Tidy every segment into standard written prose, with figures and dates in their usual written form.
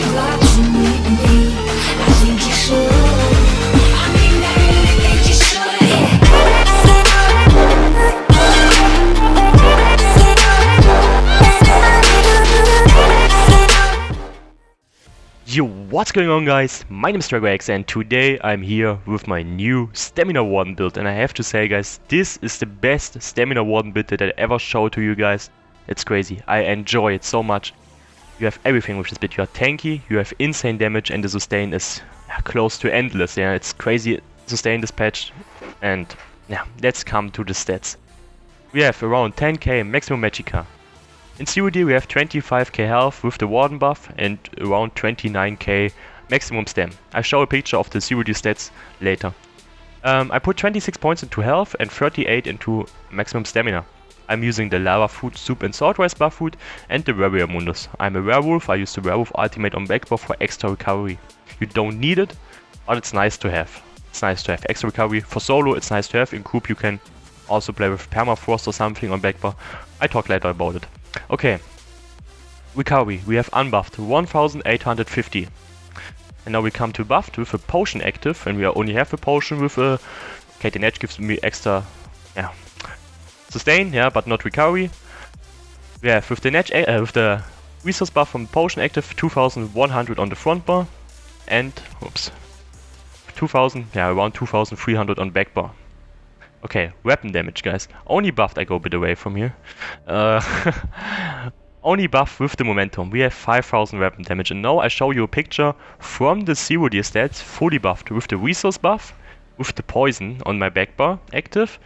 should lie to me. I think you should. I mean, I really think you should. Yo, what's going on, guys? My name is DragooX and today I'm here with my new Stamina Warden build, and I have to say, guys, this is the best Stamina Warden build that I ever showed to you guys. It's crazy. I enjoy it so much. You have everything with this build. You are tanky, you have insane damage, and the sustain is close to endless. Yeah, it's crazy sustain this patch. And yeah, let's come to the stats. We have around 10k maximum magicka. In COD we have 25k health with the Warden buff and around 29k maximum stam. I show a picture of the COD stats later. I put 26 points into health and 38 into maximum stamina. I'm using the lava food, soup and sword rice buff food and the warrior mundus. I'm a werewolf, I use the werewolf ultimate on back buff for extra recovery. You don't need it, but it's nice to have. It's nice to have extra recovery. For solo it's nice to have, in group you can also play with permafrost or something on back buff. I talk later about it. Okay, recovery, we have unbuffed 1850, and now we come to buffed with a potion active, and we only have a potion with a, okay, the edge gives me extra, yeah, sustain, yeah, but not recovery. We have with the edge, with the resource buff from potion active 2100 on the front bar, and, oops, 2000, yeah, around 2300 on back bar. Okay, weapon damage, guys. Only buffed, I go a bit away from here. Only buff with the momentum. We have 5000 weapon damage. And now I show you a picture from the COD stats, fully buffed, with the resource buff, with the poison on my back bar active,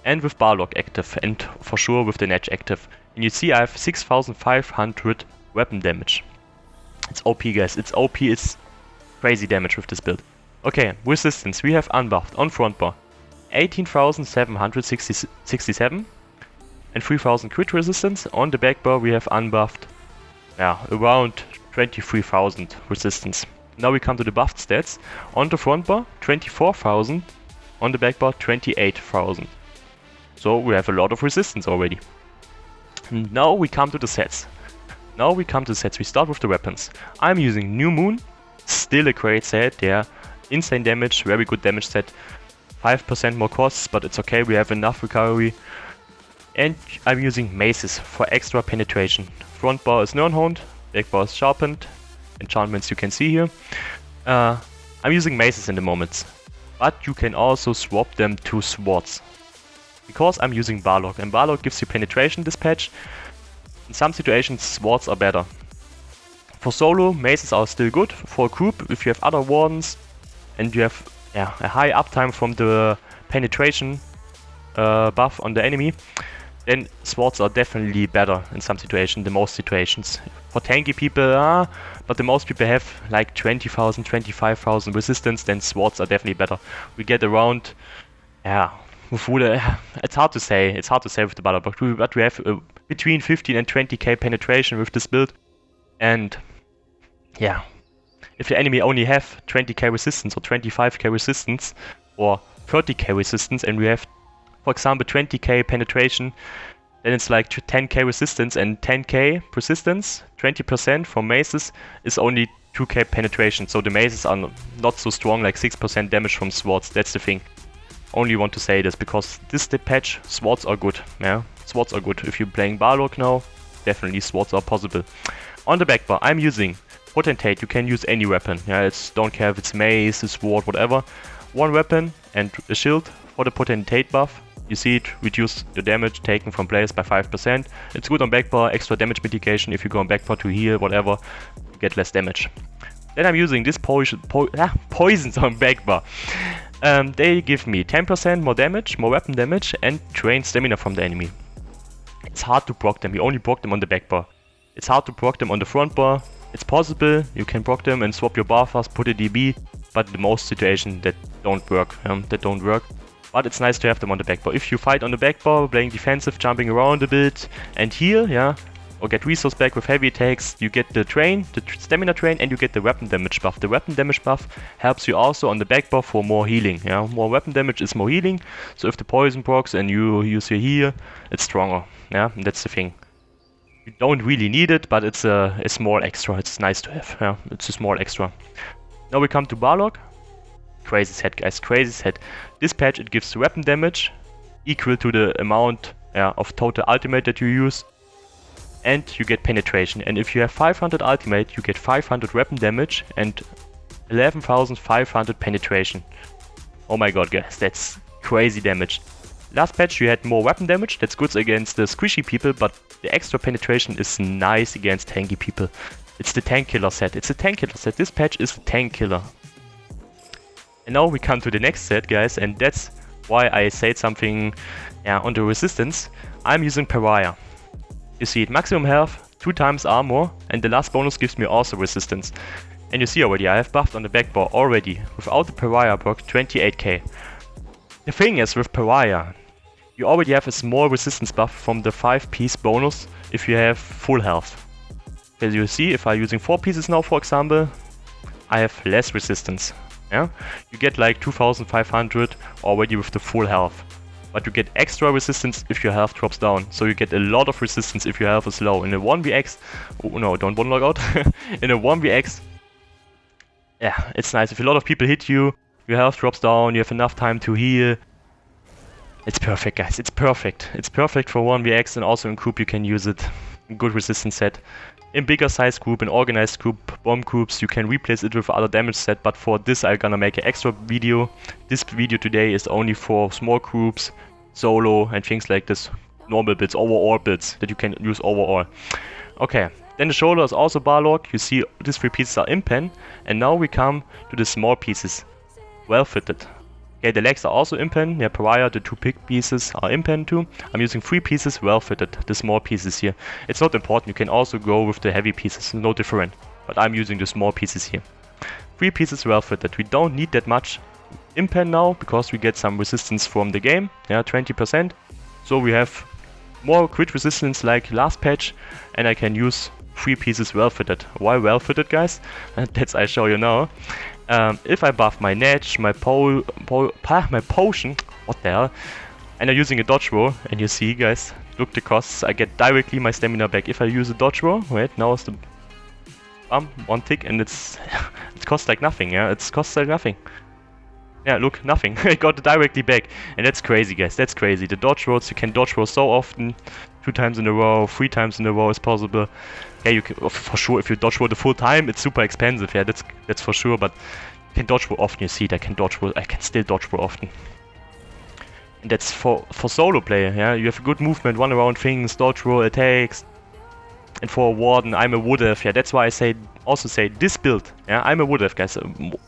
and with barlock active, and for sure with the edge active. And you see I have 6500 weapon damage. It's OP, guys. It's OP. It's crazy damage with this build. Okay, resistance. We have unbuffed on front bar 18,767 and 3000 crit resistance. On the back bar we have unbuffed, yeah, around 23,000 resistance. Now we come to the buffed stats. On the front bar 24,000, on the back bar 28,000. So we have a lot of resistance already. Now we come to the sets. We start with the weapons. I'm using New Moon, still a great set, yeah. Insane damage, very good damage set. 5% more costs, but it's okay, we have enough recovery. And I'm using maces for extra penetration. Front bar is Nirnhound, back bar is sharpened. Enchantments you can see here. I'm using maces in the moments, but you can also swap them to swords. Because I'm using barlock, and barlock gives you penetration this patch. In some situations swords are better. For solo, maces are still good. For a group, if you have other wardens and you have, yeah, a high uptime from the penetration buff on the enemy, then swords are definitely better in some situations, the most situations. For tanky people, but the most people have like 20,000, 25,000 resistance, then swords are definitely better. We get around, yeah, with it's hard to say with the battle box, but we have between 15 and 20k penetration with this build, and yeah. If the enemy only have 20k resistance or 25k resistance or 30k resistance, and we have, for example, 20k penetration, then it's like 10k resistance and 10k persistence. 20% from maces is only 2k penetration, so the maces are not so strong, like 6% damage from swords. That's the thing. Only want to say this because this patch, swords are good. Yeah, swords are good. If you're playing barlock now, definitely swords are possible. On the back bar, I'm using Potentate. You can use any weapon, yeah, don't care if it's mace, a sword, whatever. One weapon and a shield for the Potentate buff. You see it reduce the damage taken from players by 5%. It's good on back bar, extra damage mitigation. If you go on back bar to heal, whatever, you get less damage. Then I'm using this poisons on back bar. They give me 10% more damage, more weapon damage, and drain stamina from the enemy. It's hard to proc them, you only proc them on the back bar. It's hard to proc them on the front bar. It's possible, you can proc them and swap your bar fast, put a DB, but in most situations that don't work. But it's nice to have them on the back bar. If you fight on the back bar, playing defensive, jumping around a bit, and heal, yeah, or get resource back with heavy attacks, you get the train, the stamina train, and you get the weapon damage buff. The weapon damage buff helps you also on the back bar for more healing. Yeah, more weapon damage is more healing. So if the poison procs and you use your heal, it's stronger. Yeah, and that's the thing. You don't really need it, but it's a small extra. It's nice to have. Yeah, it's a small extra. Now we come to Barlock. Crazy set, guys. Crazy set. This patch, it gives weapon damage equal to the amount of total ultimate that you use. And you get penetration. And if you have 500 ultimate, you get 500 weapon damage and 11,500 penetration. Oh my god, guys. That's crazy damage. Last patch you had more weapon damage, that's good against the squishy people, but the extra penetration is nice against tanky people. It's the tank killer set, it's a tank killer set, this patch is a tank killer. And now we come to the next set, guys, and that's why I said something on the resistance. I'm using Pariah. You see it, maximum health, 2 times armor, and the last bonus gives me also resistance. And you see already, I have buffed on the backbar already, without the Pariah perk, 28k. The thing is with Pariah, you already have a small resistance buff from the 5-piece bonus if you have full health. As you see, if I'm using 4 pieces now, for example, I have less resistance. Yeah, you get like 2,500 already with the full health. But you get extra resistance if your health drops down. So you get a lot of resistance if your health is low. In a 1vx, oh no, don't one log out. In a 1vx, yeah, it's nice. If a lot of people hit you, your health drops down, you have enough time to heal. It's perfect, guys. It's perfect. It's perfect for 1vx, and also in group you can use it. Good resistance set. In bigger size group, in organized group, bomb groups, you can replace it with other damage set, but for this I'm gonna make an extra video. This video today is only for small groups, solo, and things like this. Normal builds, overall builds that you can use overall. Okay, then the shoulder is also Barlock. You see these 3 pieces are impen, and now we come to the small pieces. Well fitted. Okay, the legs are also impen. Yeah, Pariah, the 2 big pieces are impen too. I'm using 3 pieces, well fitted, the small pieces here. It's not important, you can also go with the heavy pieces, no different. But I'm using the small pieces here. 3 pieces well fitted. We don't need that much impen now, because we get some resistance from the game, yeah, 20%. So we have more crit resistance like last patch, and I can use 3 pieces well fitted. Why well fitted, guys? That's I show you now. If I buff my Natch, my potion, what the hell, and I'm using a dodge roll, and you see, guys, look the costs, I get directly my stamina back. If I use a dodge roll, wait, now it's the 1 tick, and it costs like nothing, yeah, it costs like nothing. Yeah, look, nothing. I got it directly back, and that's crazy, guys, that's crazy. The dodge rolls, you can dodge roll so often, 2 times in a row, 3 times in a row is possible. Yeah, you can, for sure, if you dodge roll the full time, it's super expensive, yeah, that's for sure, but you can dodge roll often, you see it, I can still dodge roll often. And that's for solo player, yeah, you have a good movement, run around things, dodge roll, attacks. And for a Warden, I'm a wood elf, yeah, that's why I also say this build, yeah, I'm a wood elf, guys.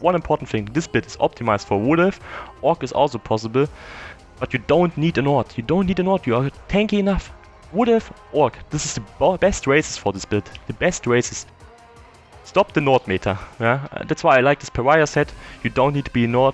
One important thing, this build is optimized for wood elf, orc is also possible, but you don't need an orc, you are tanky enough. Wood elf, orc, this is the best races for this build, the best races. Stop the Nord meta, yeah, that's why I like this Pariah set, you don't need to be a Nord.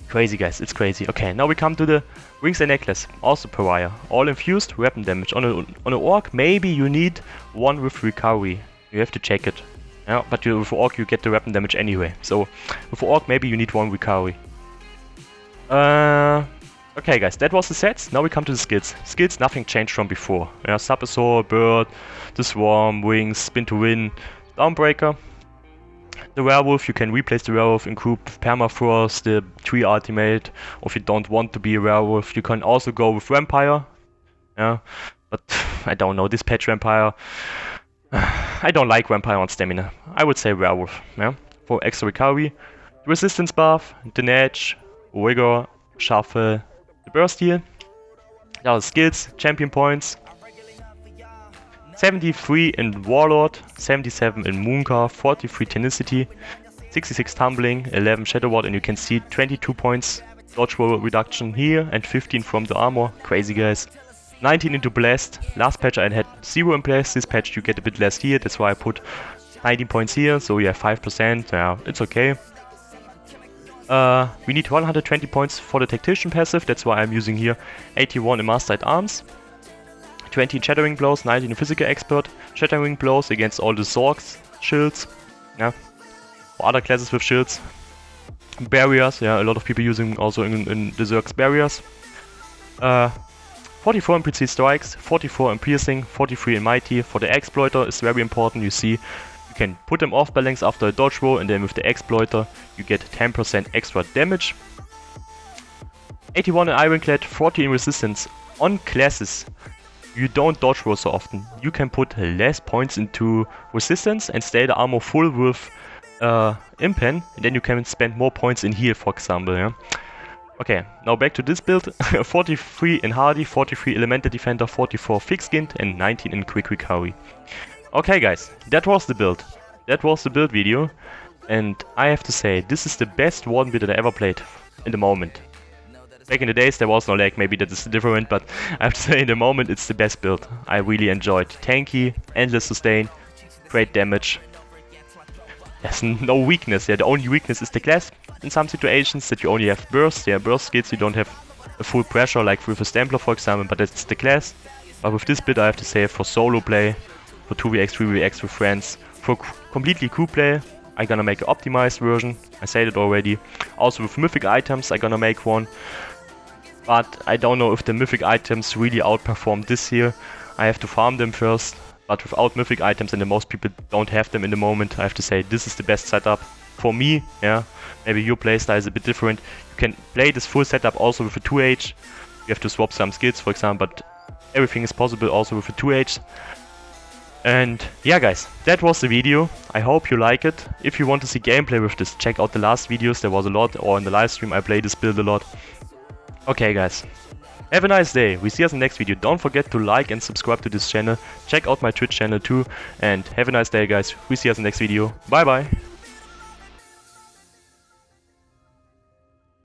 Crazy, guys, it's crazy. Okay, now we come to the rings and necklace, also Pariah, all infused, weapon damage. On a orc, maybe you need 1 with recovery, you have to check it. Yeah, but with orc you get the weapon damage anyway, so with orc maybe you need 1 recovery. Okay, guys, that was the sets. Now we come to the skills. Skills, nothing changed from before. Yeah, Sub-Assault, Bird, the Swarm, Wings, Spin to Win, Downbreaker. The Werewolf, you can replace the Werewolf in group with Permafrost, the Tree Ultimate, or if you don't want to be a Werewolf, you can also go with Vampire. Yeah, but I don't know, this patch Vampire, I don't like Vampire on Stamina. I would say Werewolf, yeah, for extra recovery. Resistance buff, the Natch, Rigor, Shuffle, the Burst Heal. Now the skills, champion points. 73 in Warlord, 77 in Mooncar, 43 Tenacity, 66 Tumbling, 11 Shadow Ward, and you can see 22 points dodge roll reduction here and 15 from the armor. Crazy, guys. 19 into Blast. Last patch I had 0 in Blast, this patch you get a bit less here, that's why I put 19 points here, so you have 5%, yeah, it's okay. We need 120 points for the Tactician passive, that's why I'm using here 81 in Master at Arms. 20 in Shattering Blows, 19 in Physical Expert, Shattering Blows against all the Zorks shields, yeah, or other classes with shields. Barriers, yeah, a lot of people using also in the Zerg's barriers. 44 in precise strikes, 44 in piercing, 43 in mighty. For the exploiter is very important, you see. You can put them off balance after a dodge roll, and then with the exploiter you get 10% extra damage. 81 in ironclad, 40 in resistance. On classes you don't dodge roll so often. You can put less points into resistance and stay the armor full with impen, and then you can spend more points in heal, for example. Yeah? Okay, now back to this build. 43 in hardy, 43 elemental defender, 44 thick skinned, and 19 in quick recovery. Okay guys, that was the build. That was the build video, and I have to say, this is the best Warden build that I ever played in the moment. Back in the days there was no lag, maybe that is different, but I have to say in the moment it's the best build. I really enjoyed. Tanky, endless sustain, great damage. There's no weakness, yeah, the only weakness is the class in some situations, that you only have burst. Yeah, burst skills you don't have a full pressure like with a Stampler for example, but that's the class. But with this build I have to say, for solo play, for 2vx, 3vx with friends, for completely crew play, I'm gonna make an optimized version, I said it already. Also with mythic items I'm gonna make one. But I don't know if the mythic items really outperform this here. I have to farm them first. But without mythic items, and most people don't have them in the moment, I have to say this is the best setup for me. Yeah, maybe your playstyle is a bit different. You can play this full setup also with a 2H. You have to swap some skills, for example, but everything is possible also with a 2H. And yeah guys, that was the video. I hope you like it. If you want to see gameplay with this, check out the last videos, there was a lot, or in the live stream I played this build a lot. Okay guys, have a nice day, we see us in the next video. Don't forget to like and subscribe to this channel, check out my Twitch channel too, and have a nice day guys, we see us in the next video, bye bye.